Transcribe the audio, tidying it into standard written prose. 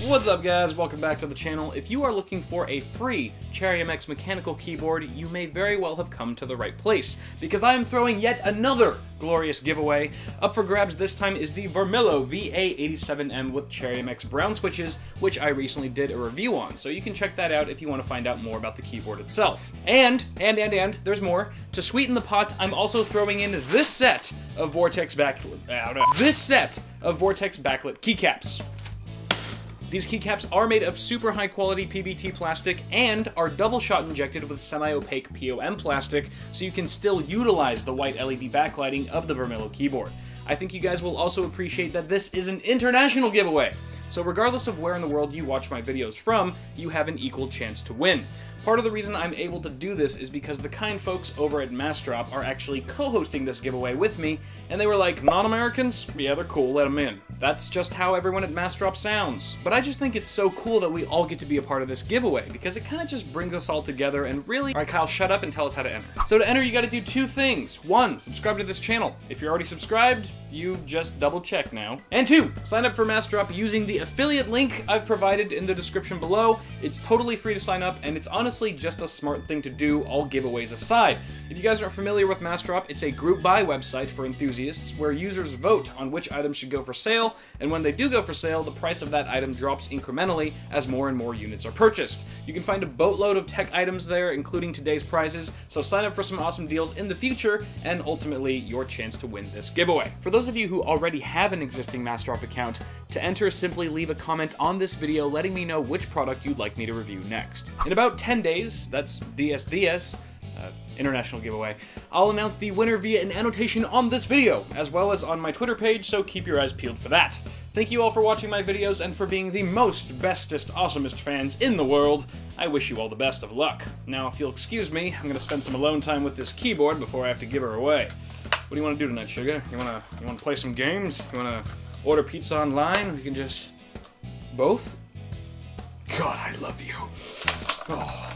What's up guys, welcome back to the channel. If you are looking for a free Cherry MX mechanical keyboard, you may very well have come to the right place, because I am throwing yet another glorious giveaway. Up for grabs this time is the Vermillo VA87M with Cherry MX brown switches, which I recently did a review on, so you can check that out if you want to find out more about the keyboard itself. And, there's more. To sweeten the pot, I'm also throwing in this set of Vortex backlit keycaps. These keycaps are made of super high quality PBT plastic and are double shot injected with semi-opaque POM plastic, so you can still utilize the white LED backlighting of the Vermillo keyboard. I think you guys will also appreciate that this is an international giveaway, so regardless of where in the world you watch my videos from, you have an equal chance to win. Part of the reason I'm able to do this is because the kind folks over at Massdrop are actually co-hosting this giveaway with me, and they were like, non-Americans? Yeah, they're cool, let them in. That's just how everyone at Massdrop sounds. But I just think it's so cool that we all get to be a part of this giveaway, because it kind of just brings us all together and really... Alright Kyle, shut up and tell us how to enter. So to enter, you gotta do two things. One, subscribe to this channel. If you're already subscribed, you just double check now. And two, sign up for Massdrop using the affiliate link I've provided in the description below. It's totally free to sign up, and it's honestly just a smart thing to do, all giveaways aside. If you guys aren't familiar with Massdrop, it's a group buy website for enthusiasts where users vote on which items should go for sale, and when they do go for sale, the price of that item drops incrementally as more and more units are purchased. You can find a boatload of tech items there, including today's prizes, so sign up for some awesome deals in the future, and ultimately your chance to win this giveaway. For those of you who already have an existing Massdrop account, to enter, simply leave a comment on this video letting me know which product you'd like me to review next. In about 10 days, that's DS, international giveaway, I'll announce the winner via an annotation on this video, as well as on my Twitter page, so keep your eyes peeled for that. Thank you all for watching my videos and for being the most, bestest, awesomest fans in the world. I wish you all the best of luck. Now, if you'll excuse me, I'm gonna spend some alone time with this keyboard before I have to give her away. What do you want to do tonight, Sugar? You wanna play some games? You wanna order pizza online? We can just... both? God, I love you. Oh.